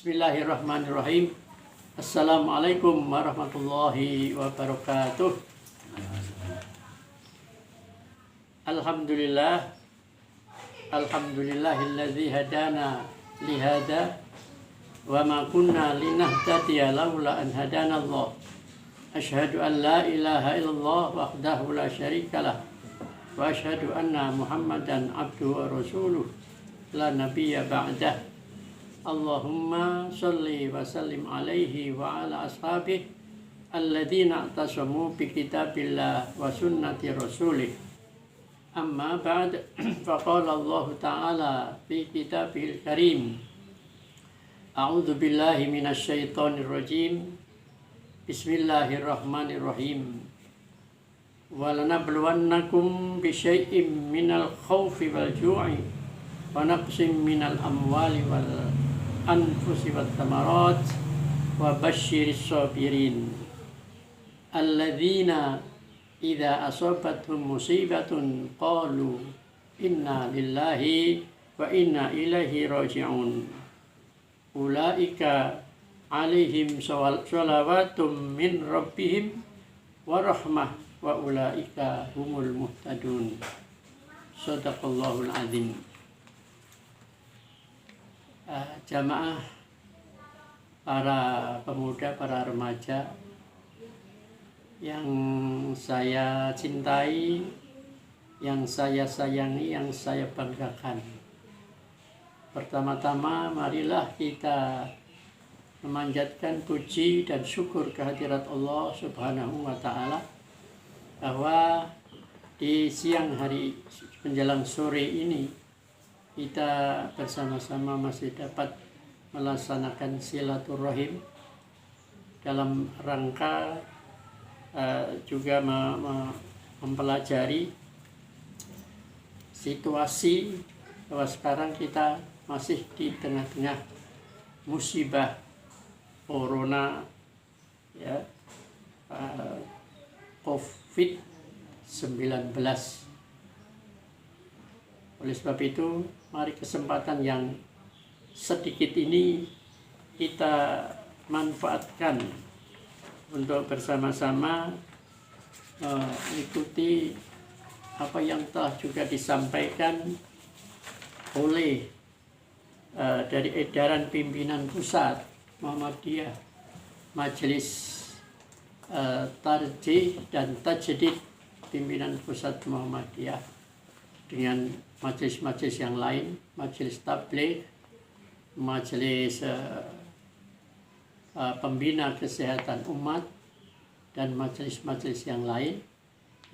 Bismillahirrahmanirrahim. Assalamualaikum warahmatullahi wabarakatuh. Alhamdulillah. Alhamdulillahilladzi hadana lihada wa ma kunna linahtadiya laula an hadana Allah. Asyhadu an la ilaha illallah wahdahu la syarikalah wa asyhadu anna Muhammadan abduhu wa rasuluh la nabiyya ba'dah. Allahumma salli wa sallim alaihi wa ala ashabihi alladzina atasamu bi kitabillah wa sunnati rasulih. Amma ba'd, faqala Allah ta'ala fi kitabihil karim. A'udzu billahi minasy syaithanir rajim. Bismillahirrahmanirrahim. Wa lanabluwannakum bi syai'im minal khaufi wal ju'i wa naqsim minal amwali wal anfusi wat thamarat wa basyiris sabirin alladzina idza asabathum musibatun qalu inna lillahi wa inna ilaihi raji'un ulaika alaihim shalawatum min rabbihim wa rahmah wa ulaika humul muhtadun. Shadaqallahul azim. Jamaah, para pemuda, para remaja yang saya cintai, yang saya sayangi, yang saya banggakan. Pertama-tama marilah kita memanjatkan puji dan syukur kehadirat Allah Subhanahu wa ta'ala bahwa di siang hari menjelang sore ini kita bersama-sama masih dapat melaksanakan silaturahim dalam rangka juga mempelajari situasi bahwa sekarang kita masih di tengah-tengah musibah corona, ya, COVID-19. Oleh sebab itu, mari kesempatan yang sedikit ini kita manfaatkan untuk bersama-sama mengikuti apa yang telah juga disampaikan oleh dari edaran pimpinan pusat Muhammadiyah, Majelis Tarjih dan Tajdid pimpinan pusat Muhammadiyah dengan majelis-majelis yang lain, majelis tabligh, majelis pembina kesehatan umat, dan majelis-majelis yang lain,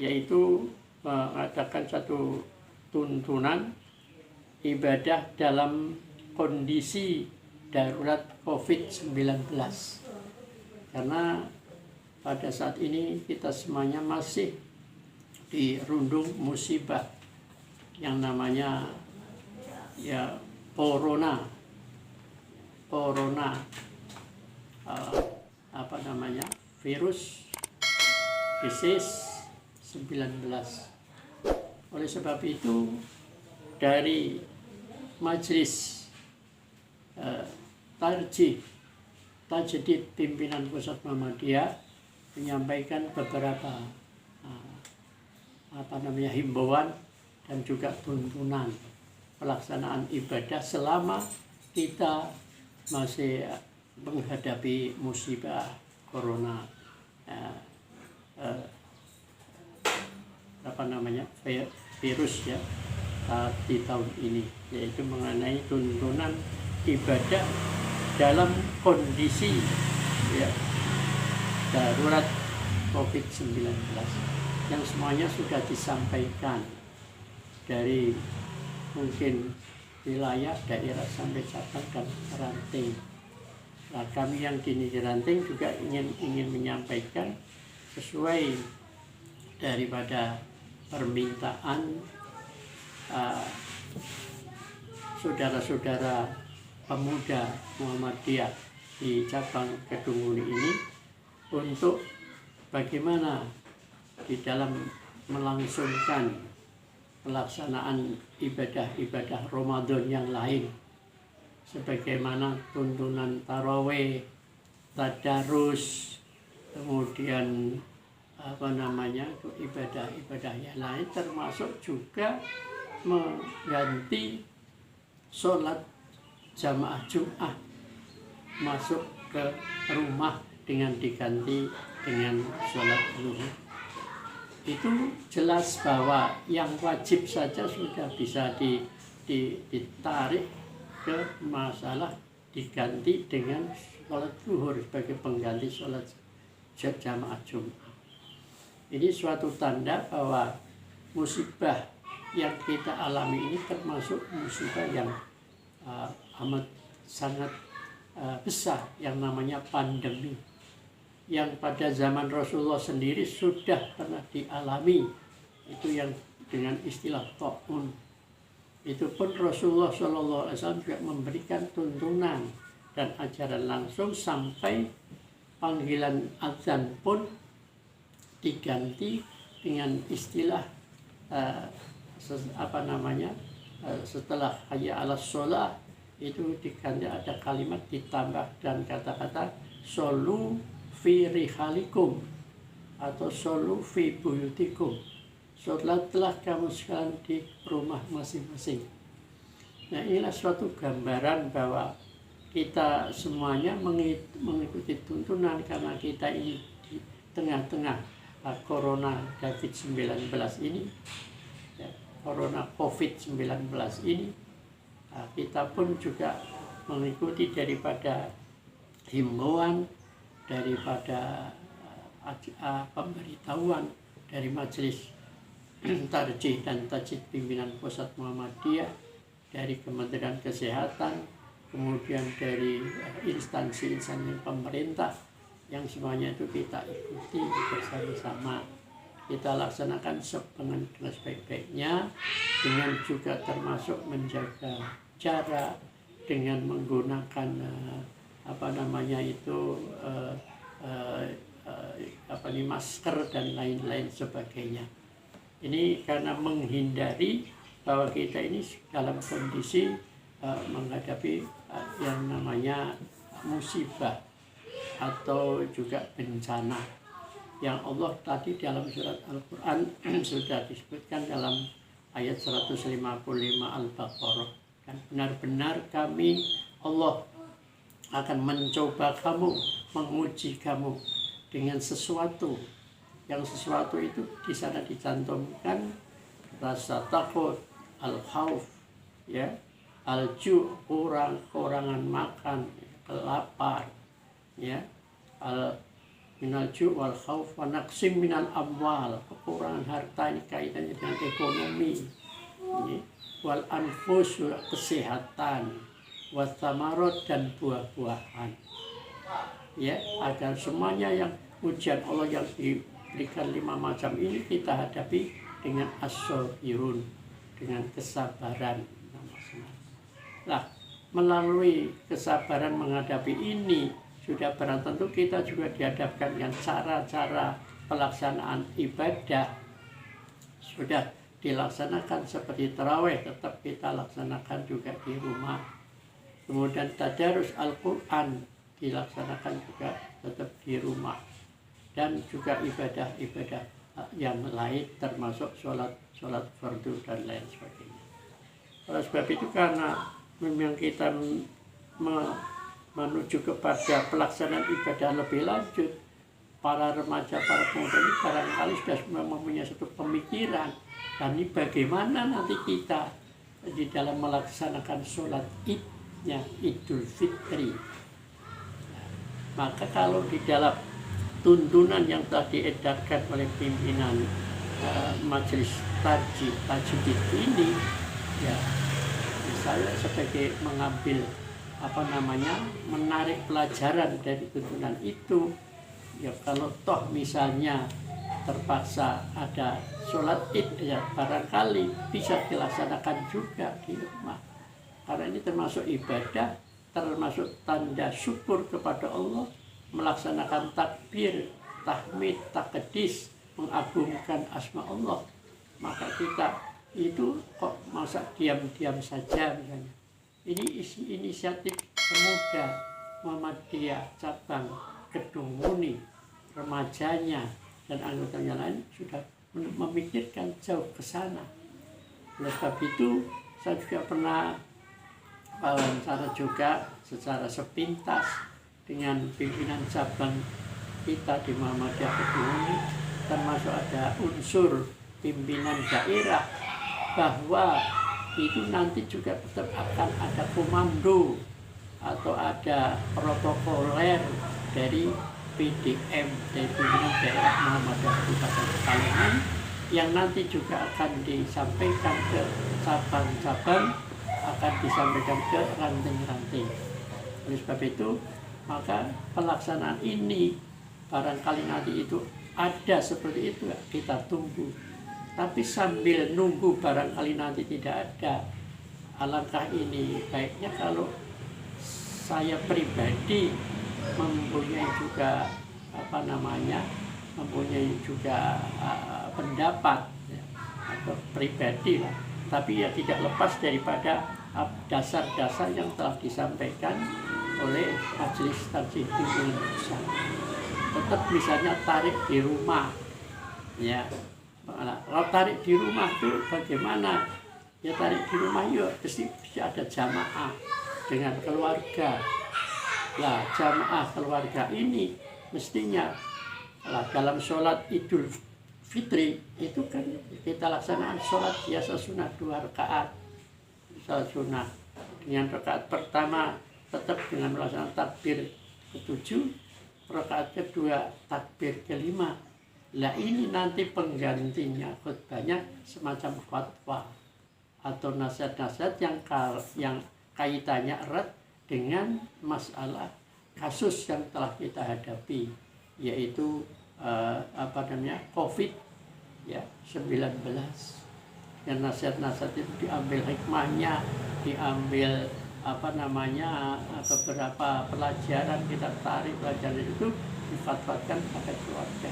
yaitu mengadakan satu tuntunan ibadah dalam kondisi darurat COVID-19. Karena pada saat ini kita semuanya masih dirundung musibah yang namanya ya corona, virus disease 19. Oleh sebab itu dari majelis tajdid pimpinan pusat Muhammadiyah menyampaikan beberapa himbauan dan juga tuntunan pelaksanaan ibadah selama kita masih menghadapi musibah corona virus, ya, di tahun ini, yaitu mengenai tuntunan ibadah dalam kondisi, ya, darurat COVID-19 yang semuanya sudah disampaikan dari mungkin wilayah, daerah sampai cabang dan ranting. Nah, kami yang kini di ranting juga ingin menyampaikan sesuai daripada permintaan saudara-saudara pemuda Muhammadiyah di cabang Kedunguli ini untuk bagaimana di dalam melangsungkan pelaksanaan ibadah-ibadah Ramadan yang lain sebagaimana tuntunan tarawih, tadarus, kemudian ibadah-ibadah yang lain, termasuk juga mengganti sholat jamaah Jum'ah masuk ke rumah dengan diganti dengan sholat zuhur. Itu jelas bahwa yang wajib saja sudah bisa ditarik ke masalah diganti dengan sholat zuhur sebagai pengganti sholat jamaah Jum'ah. Ini suatu tanda bahwa musibah yang kita alami ini termasuk musibah yang amat sangat besar, yang namanya pandemi, yang pada zaman Rasulullah sendiri sudah pernah dialami, itu yang dengan istilah ta'un. Itu pun Rasulullah SAW juga memberikan tuntunan dan ajaran langsung, sampai panggilan azan pun diganti dengan istilah setelah hayya 'alas shalah itu diganti ada kalimat ditambah dan kata-kata shollu fi rihalikum atau shollu fi buyutikum, sholatlah kamu sekalian di rumah masing-masing. Nah, inilah suatu gambaran bahwa kita semuanya mengikuti tuntunan, karena kita ini di tengah-tengah corona COVID-19 ini, corona COVID-19 ini, kita pun juga mengikuti daripada himbauan, daripada pemberitahuan dari Majelis Tarjih dan Tajdid Pimpinan Pusat Muhammadiyah, dari Kementerian Kesehatan, kemudian dari instansi-instansi pemerintah, yang semuanya itu kita ikuti bersama-sama. Kita laksanakan dengan sebaik-baiknya, dengan juga termasuk menjaga jarak, dengan menggunakan masker dan lain-lain sebagainya. Ini karena menghindari bahwa kita ini dalam kondisi menghadapi yang namanya musibah atau juga bencana, yang Allah tadi dalam surat Al-Quran sudah disebutkan dalam ayat 155 Al-Baqarah. Dan benar-benar kami, Allah akan mencoba kamu, menguji kamu dengan sesuatu, yang sesuatu itu di sana dicantumkan rasa takut, al-khauf, ya, al-ju', kurangan makan, kelapar, ya, minal ju' wal khauf wa naqsim minal amwal, kekurangan harta, ini kaitannya dengan ekonomi, ya, wal anfus, kesehatan, wasamarot, dan buah-buahan, ya, agar semuanya yang ujian Allah yang diberikan 5 macam ini kita hadapi dengan as-sabirun, dengan kesabaran. Nah, melalui kesabaran menghadapi ini, sudah barang tentu kita juga dihadapkan dengan cara-cara pelaksanaan ibadah. Sudah dilaksanakan seperti tarawih, tetap kita laksanakan juga di rumah. Kemudian tadarus Al-Quran dilaksanakan juga tetap di rumah. Dan juga ibadah-ibadah yang lain, termasuk sholat fardu dan lain sebagainya. Oleh sebab itu, karena memang kita menuju kepada pelaksanaan ibadah lebih lanjut, para remaja, para pemuda ini barangkali sudah mempunyai satu pemikiran, dan ini bagaimana nanti kita di dalam melaksanakan sholat idnya, Idul Fitri. Maka kalau di dalam tuntunan yang telah diedarkan oleh pimpinan Majelis Tajdid ini, ya, saya sebagai mengambil menarik pelajaran dari tuntunan itu, ya, kalau toh misalnya terpaksa ada sholat id, ya barangkali bisa dilaksanakan juga di rumah, karena ini termasuk ibadah, termasuk tanda syukur kepada Allah, melaksanakan takbir, tahmid, takdis, mengagungkan asma Allah. Maka kita itu kok masa diam-diam saja misalnya, Ini inisiatif pemuda Muhammadiyah cabang Kedung Muni, remajanya dan anggotanya lain sudah memikirkan jauh ke sana. Oleh sebab itu, saya juga pernah wawancara juga secara sepintas dengan pimpinan cabang kita di Muhammadiyah Kedung Muni, termasuk ada unsur pimpinan daerah, bahwa itu nanti juga tetap akan ada komando atau ada protokoler dari PDM, dari pimpinan daerah Muhammadiyah Kabupaten Pekalongan, yang nanti juga akan disampaikan ke cabang-cabang, akan disampaikan ke ranting-ranting. Oleh sebab itu, maka pelaksanaan ini barangkali nanti itu ada seperti itu, kita tunggu. Tapi sambil nunggu barangkali nanti tidak ada, alangkah ini baiknya kalau saya pribadi mempunyai juga mempunyai juga pendapat ya, atau pribadi lah, tapi ya tidak lepas daripada dasar-dasar yang telah disampaikan oleh Majelis Tarjihul Indonesia. Tetap misalnya tarik di rumah, ya. Kalau tarik di rumah itu bagaimana? Ya tarik di rumah yuk, pasti ada jamaah dengan keluarga. Lah jamaah keluarga ini mestinya dalam sholat Idul Fitri itu kan kita laksanakan sholat biasa sunnah 2 rakaat. Sholat sunnah dengan rakaat pertama tetap dengan melaksanakan takbir ke-7, rakaat kedua takbir ke-5. Lah ini nanti penggantinya khutbahnya semacam fatwa atau nasihat-nasihat yang kaitannya erat dengan masalah kasus yang telah kita hadapi, yaitu COVID ya 19. Dan nasihat-nasihat itu diambil hikmahnya, diambil beberapa pelajaran kita tarik pelajaran itu difatwakan pada keluarga.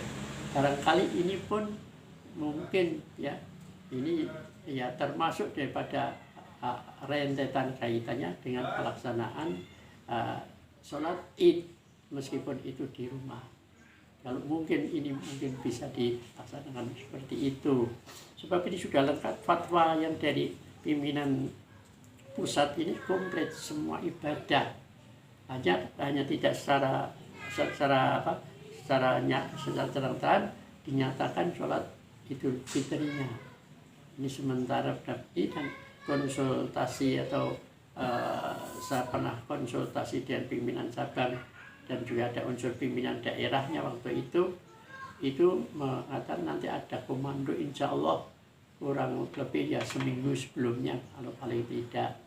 Barangkali ini pun mungkin ya ini ya termasuk daripada rentetan kaitannya dengan pelaksanaan sholat Id meskipun itu di rumah. Kalau mungkin ini mungkin bisa dilaksanakan seperti itu. Sebab ini sudah lengkap fatwa yang dari pimpinan pusat ini komplit semua ibadah. Hanya tidak secara terang-terangan dinyatakan sholat Idul Fitrinya. Ini sementara berarti dan konsultasi atau saya pernah konsultasi dengan pimpinan cabang dan juga ada unsur pimpinan daerahnya waktu itu mengatakan nanti ada komando insya Allah kurang lebih ya seminggu sebelumnya, kalau paling tidak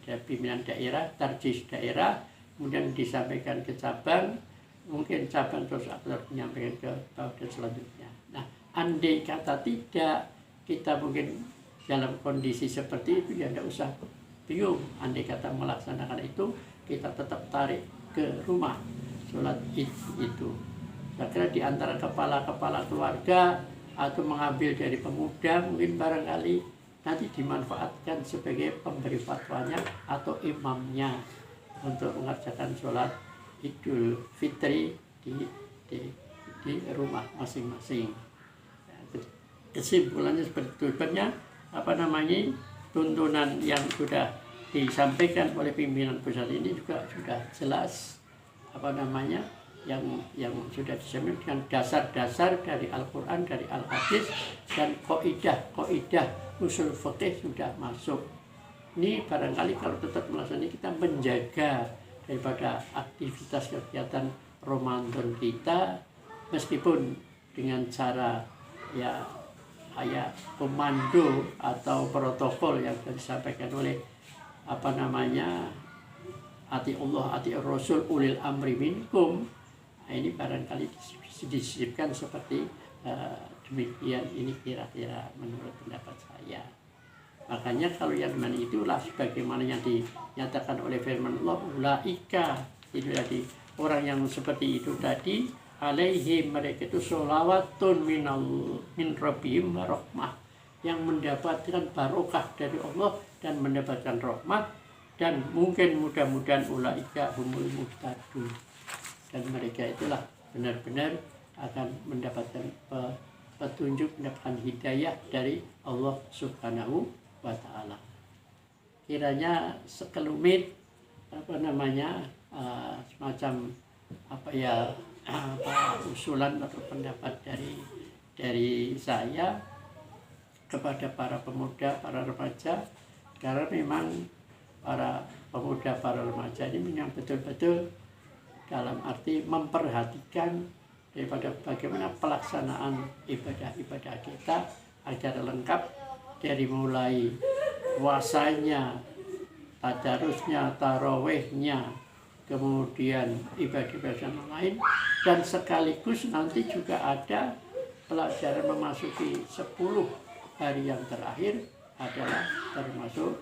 ada pimpinan daerah, tarjih daerah, kemudian disampaikan ke cabang, mungkin cabang terus akan menyampaikan ke bawah dan selanjutnya. Nah, andai kata tidak, kita mungkin dalam kondisi seperti itu ya tidak usah bingung. Andai kata melaksanakan itu, kita tetap tarik ke rumah sholat itu. Saya kira di antara kepala-kepala keluarga atau mengambil dari pemuda mungkin barangkali nanti dimanfaatkan sebagai pemberi fatwanya atau imamnya untuk mengerjakan sholat Idul Fitri di rumah masing-masing. Kesimpulannya seperti itu. Sebenarnya tuntunan yang sudah disampaikan oleh pimpinan pusat ini juga sudah jelas yang sudah disampaikan dengan dasar-dasar dari Al-Quran, dari Al-Hadis, dan kaidah usul fikih sudah masuk. Ini barangkali kalau tetap melaksanakan kita menjaga daripada aktivitas kegiatan Ramadan kita, meskipun dengan cara ya komando atau protokol yang disampaikan oleh ati Allah, ati Rasul, ulil amri minkum. Nah, ini barangkali disisipkan seperti demikian. Ini kira-kira menurut pendapat saya. Makanya kalau yang mana itulah sebagaimana yang dinyatakan oleh firman Allah, ulaika, itu tadi orang yang seperti itu tadi, alaihi, mereka itu sholawatun min rabbihim warahmah, yang mendapatkan barokah dari Allah dan mendapatkan rahmat, dan mungkin mudah-mudahan ulaika humul muhtadun, dan mereka itulah benar-benar akan mendapatkan petunjuk, mendapatkan hidayah dari Allah Subhanahu wa Ta'ala. Kiranya sekelumit semacam usulan atau pendapat dari saya kepada para pemuda, para remaja, karena memang para pemuda, para remaja ini memang betul-betul dalam arti memperhatikan daripada bagaimana pelaksanaan ibadah-ibadah kita agar lengkap, dari mulai puasanya, tadarusnya, tarawihnya, kemudian ibadah-ibadah yang lain, dan sekaligus nanti juga ada pelajaran memasuki 10 hari yang terakhir adalah termasuk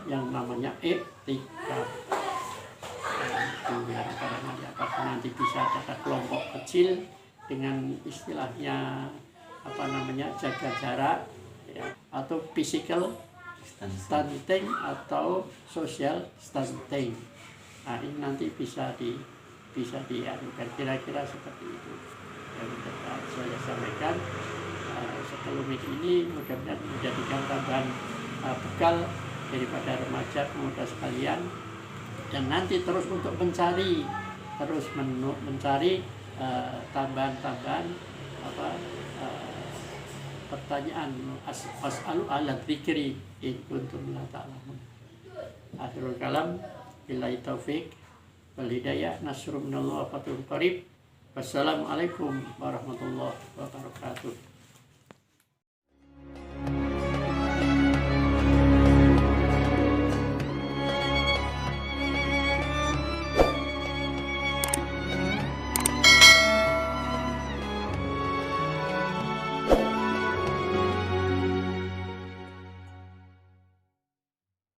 yang namanya iktikaf. Nanti bisa ada kelompok kecil dengan istilahnya jaga jarak ya, atau physical stunting atau social stunting. Nah, ini nanti bisa diadukan, kira-kira seperti itu yang dapat saya sampaikan. Sekelumit ini mudah-mudahan menjadikan tambahan bekal daripada remaja pemuda sekalian, dan nanti terus untuk mencari tambahan-tambahan pertanyaan as'alu ala dzikri in kuntum la ta'lamun. Akhirul kalam, billahi taufik wal hidayah, nasrun minallah wa fathun qarib. Wassalamualaikum warahmatullahi wabarakatuh.